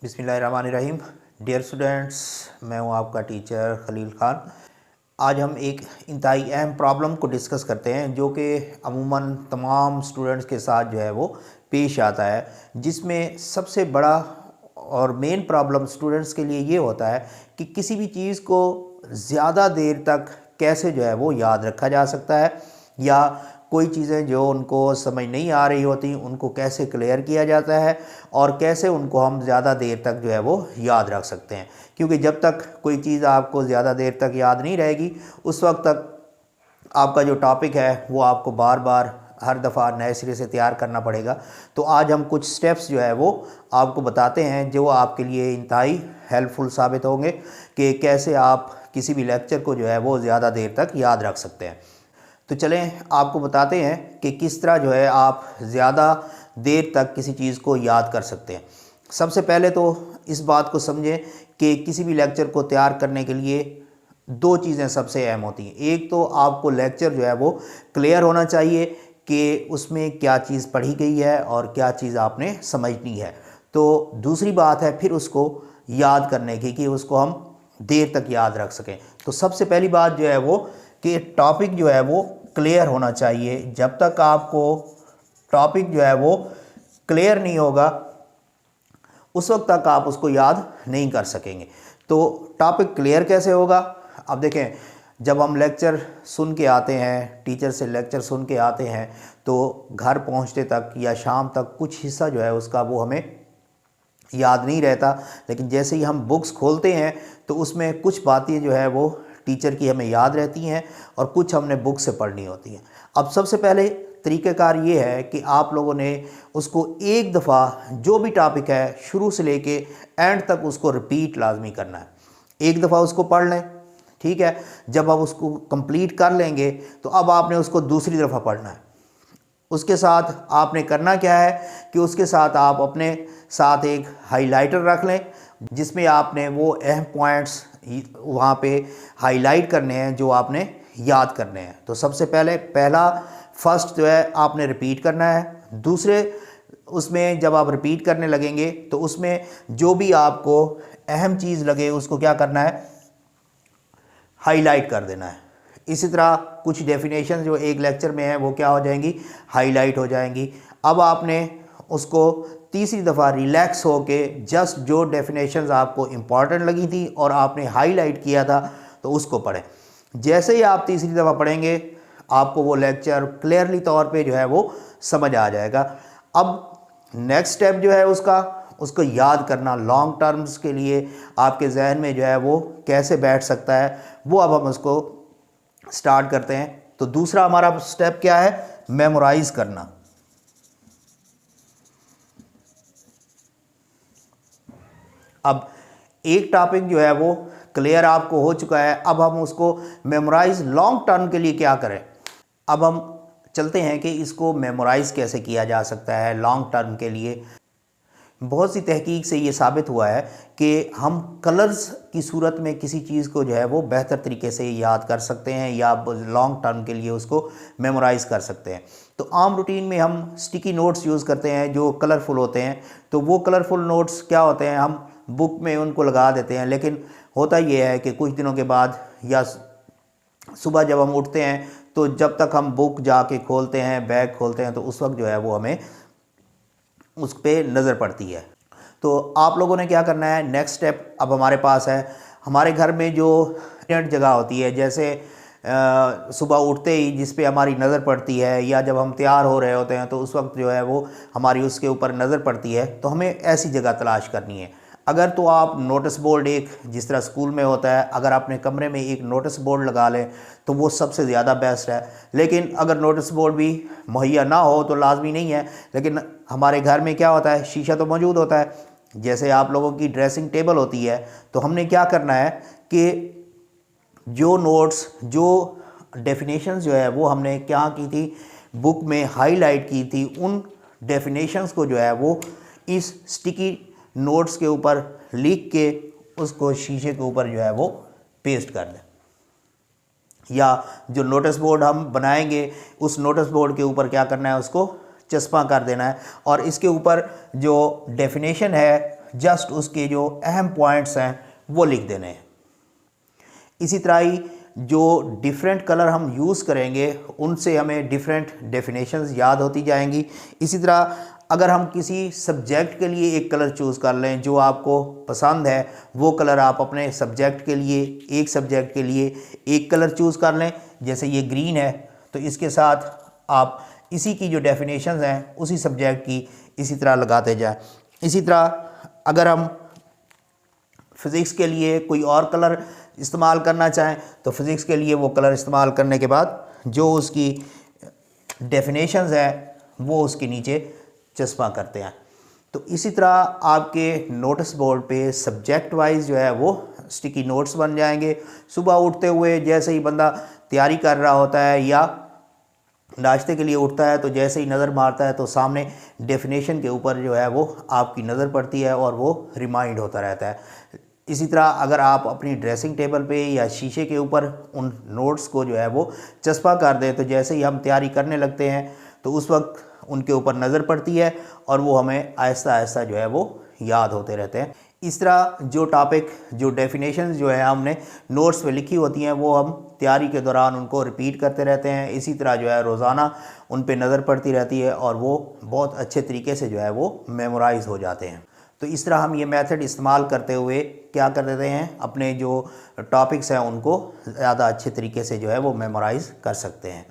बिस्मिल्लाहिर्रहमानिर्रहीम। Dear students, मैं हूं आपका टीचर खलील ख़ान। आज हम एक इंतहाई अहम प्रॉब्लम को डिस्कस करते हैं जो कि अमूमन तमाम स्टूडेंट्स के साथ जो है वो पेश आता है, जिसमें सबसे बड़ा और मेन प्रॉब्लम स्टूडेंट्स के लिए ये होता है कि किसी भी चीज़ को ज़्यादा देर तक कैसे जो है वो याद रखा जा सकता है, या कोई चीज़ें जो उनको समझ नहीं आ रही होती उनको कैसे क्लियर किया जाता है और कैसे उनको हम ज़्यादा देर तक जो है वो याद रख सकते हैं। क्योंकि जब तक कोई चीज़ आपको ज़्यादा देर तक याद नहीं रहेगी उस वक्त तक आपका जो टॉपिक है वो आपको बार बार हर दफ़ा नए सिरे से तैयार करना पड़ेगा। तो आज हम कुछ स्टेप्स जो है वो आपको बताते हैं जो आपके लिए इंतहाई हेल्पफुल साबित होंगे कि कैसे आप किसी भी लेक्चर को जो है वो ज़्यादा देर तक याद रख सकते हैं। तो चलें आपको बताते हैं कि किस तरह जो है आप ज़्यादा देर तक किसी चीज़ को याद कर सकते हैं। सबसे पहले तो इस बात को समझें कि किसी भी लेक्चर को तैयार करने के लिए दो चीज़ें सबसे अहम होती हैं। एक तो आपको लेक्चर जो है वो क्लियर होना चाहिए कि उसमें क्या चीज़ पढ़ी गई है और क्या चीज़ आपने समझनी है। तो दूसरी बात है फिर उसको याद करने की कि उसको हम देर तक याद रख सकें। तो सबसे पहली बात जो है वो कि टॉपिक जो है वो क्लियर होना चाहिए। जब तक आपको टॉपिक जो है वो क्लियर नहीं होगा उस वक्त तक आप उसको याद नहीं कर सकेंगे। तो टॉपिक क्लियर कैसे होगा? अब देखें, जब हम लेक्चर सुन के आते हैं, टीचर से लेक्चर सुन के आते हैं, तो घर पहुंचते तक या शाम तक कुछ हिस्सा जो है उसका वो हमें याद नहीं रहता। लेकिन जैसे ही हम बुक्स खोलते हैं तो उसमें कुछ बातें जो है वो टीचर की हमें याद रहती हैं और कुछ हमने बुक से पढ़नी होती हैं। अब सबसे पहले तरीक़ेकार ये है कि आप लोगों ने उसको एक दफ़ा जो भी टॉपिक है शुरू से लेके एंड तक उसको रिपीट लाजमी करना है। एक दफ़ा उसको पढ़ लें, ठीक है। जब आप उसको कंप्लीट कर लेंगे तो अब आपने उसको दूसरी दफ़ा पढ़ना है। उसके साथ आपने करना क्या है कि उसके साथ आप अपने साथ एक हाइलाइटर रख लें जिसमें आपने वो अहम पॉइंट्स वहाँ पे हाईलाइट करने हैं जो आपने याद करने हैं। तो सबसे पहले पहला फर्स्ट जो है आपने रिपीट करना है। दूसरे उसमें जब आप रिपीट करने लगेंगे तो उसमें जो भी आपको अहम चीज़ लगे उसको क्या करना है, हाईलाइट कर देना है। इसी तरह कुछ डेफिनेशन जो एक लेक्चर में है वो क्या हो जाएंगी, हाईलाइट हो जाएंगी। अब आपने उसको तीसरी दफ़ा रिलैक्स होके जस्ट जो डेफिनेशंस आपको इम्पॉर्टेंट लगी थी और आपने हाईलाइट किया था तो उसको पढ़ें। जैसे ही आप तीसरी दफ़ा पढ़ेंगे आपको वो लेक्चर क्लियरली तौर पे जो है वो समझ आ जाएगा। अब नेक्स्ट स्टेप जो है उसको याद करना लॉन्ग टर्म्स के लिए आपके जहन में जो है वो कैसे बैठ सकता है, वो अब हम उसको स्टार्ट करते हैं। तो दूसरा हमारा स्टेप क्या है, मेमोराइज़ करना। अब एक टॉपिक जो है वो क्लियर आपको हो चुका है, अब हम उसको मेमोराइज लॉन्ग टर्म के लिए क्या करें। अब हम चलते हैं कि इसको मेमोराइज़ कैसे किया जा सकता है लॉन्ग टर्म के लिए। बहुत सी तहकीक से ये साबित हुआ है कि हम कलर्स की सूरत में किसी चीज़ को जो है वो बेहतर तरीके से याद कर सकते हैं या लॉन्ग टर्म के लिए उसको मेमोराइज़ कर सकते हैं। तो आम रूटीन में हम स्टिकी नोट्स यूज़ करते हैं जो कलरफुल होते हैं। तो वो कलरफुल नोट्स क्या होते हैं, हम बुक में उनको लगा देते हैं, लेकिन होता ये है कि कुछ दिनों के बाद या सुबह जब हम उठते हैं तो जब तक हम बुक जाके खोलते हैं, बैग खोलते हैं, तो उस वक्त जो है वो हमें उस पर नज़र पड़ती है। तो आप लोगों ने क्या करना है, नेक्स्ट स्टेप अब हमारे पास है। हमारे घर में जो जगह होती है, जैसे सुबह उठते ही जिस पे हमारी नज़र पड़ती है या जब हम तैयार हो रहे होते हैं तो उस वक्त जो है वो हमारी उसके ऊपर नज़र पड़ती है, तो हमें ऐसी जगह तलाश करनी है। अगर तो आप नोटिस बोर्ड, एक जिस तरह स्कूल में होता है, अगर अपने कमरे में एक नोटिस बोर्ड लगा लें तो वो सबसे ज़्यादा बेस्ट है। लेकिन अगर नोटिस बोर्ड भी मुहैया ना हो तो लाजमी नहीं है, लेकिन हमारे घर में क्या होता है, शीशा तो मौजूद होता है। जैसे आप लोगों की ड्रेसिंग टेबल होती है, तो हमने क्या करना है कि जो नोट्स, जो डेफिनेशंस जो है वो हमने क्या की थी, बुक में हाईलाइट की थी, उन डेफिनेशंस को जो है वो इस स्टिकी नोट्स के ऊपर लिख के उसको शीशे के ऊपर जो है वो पेस्ट कर दें। या जो नोटिस बोर्ड हम बनाएंगे उस नोटिस बोर्ड के ऊपर क्या करना है, उसको चस्पा कर देना है। और इसके ऊपर जो डेफिनेशन है जस्ट उसके जो अहम पॉइंट्स हैं वो लिख देने हैं। इसी तरह ही जो डिफरेंट कलर हम यूज़ करेंगे उनसे हमें डिफरेंट डेफिनेशंस याद होती जाएंगी। इसी तरह अगर हम किसी सब्जेक्ट के लिए एक कलर चूज़ कर लें जो आपको पसंद है, वो कलर आप अपने सब्जेक्ट के लिए, एक सब्जेक्ट के लिए एक कलर चूज़ कर लें। जैसे ये ग्रीन है तो इसके साथ आप इसी की जो डेफिनेशंस हैं उसी सब्जेक्ट की इसी तरह लगाते जाएं। इसी तरह अगर हम फ़िज़िक्स के लिए कोई और कलर इस्तेमाल करना चाहें तो फ़िज़िक्स के लिए वो कलर इस्तेमाल करने के बाद जो उसकी डेफिनेशंस है वो उसके नीचे चस्पा करते हैं। तो इसी तरह आपके नोटिस बोर्ड पे सब्जेक्ट वाइज जो है वो स्टिकी नोट्स बन जाएंगे। सुबह उठते हुए जैसे ही बंदा तैयारी कर रहा होता है या नाश्ते के लिए उठता है तो जैसे ही नज़र मारता है तो सामने डेफिनेशन के ऊपर जो है वो आपकी नज़र पड़ती है और वो रिमाइंड होता रहता है। इसी तरह अगर आप अपनी ड्रेसिंग टेबल पे या शीशे के ऊपर उन नोट्स को जो है वो चस्पा कर दें तो जैसे ही हम तैयारी करने लगते हैं तो उस वक्त उनके ऊपर नज़र पड़ती है और वो हमें आहिस्ता आहिस्ता जो है वो याद होते रहते हैं। इस तरह जो टॉपिक, जो डेफिनेशंस जो है हमने नोट्स पे लिखी होती हैं वो हम तैयारी के दौरान उनको रिपीट करते रहते हैं। इसी तरह जो है रोज़ाना उन पे नज़र पड़ती रहती है और वो बहुत अच्छे तरीके से जो है वो मेमोराइज हो जाते हैं। तो इस तरह हम ये मेथड इस्तेमाल करते हुए क्या कर देते हैं, अपने जो टॉपिक्स हैं उनको ज़्यादा अच्छे तरीके से जो है वो मेमोराइज़ कर सकते हैं।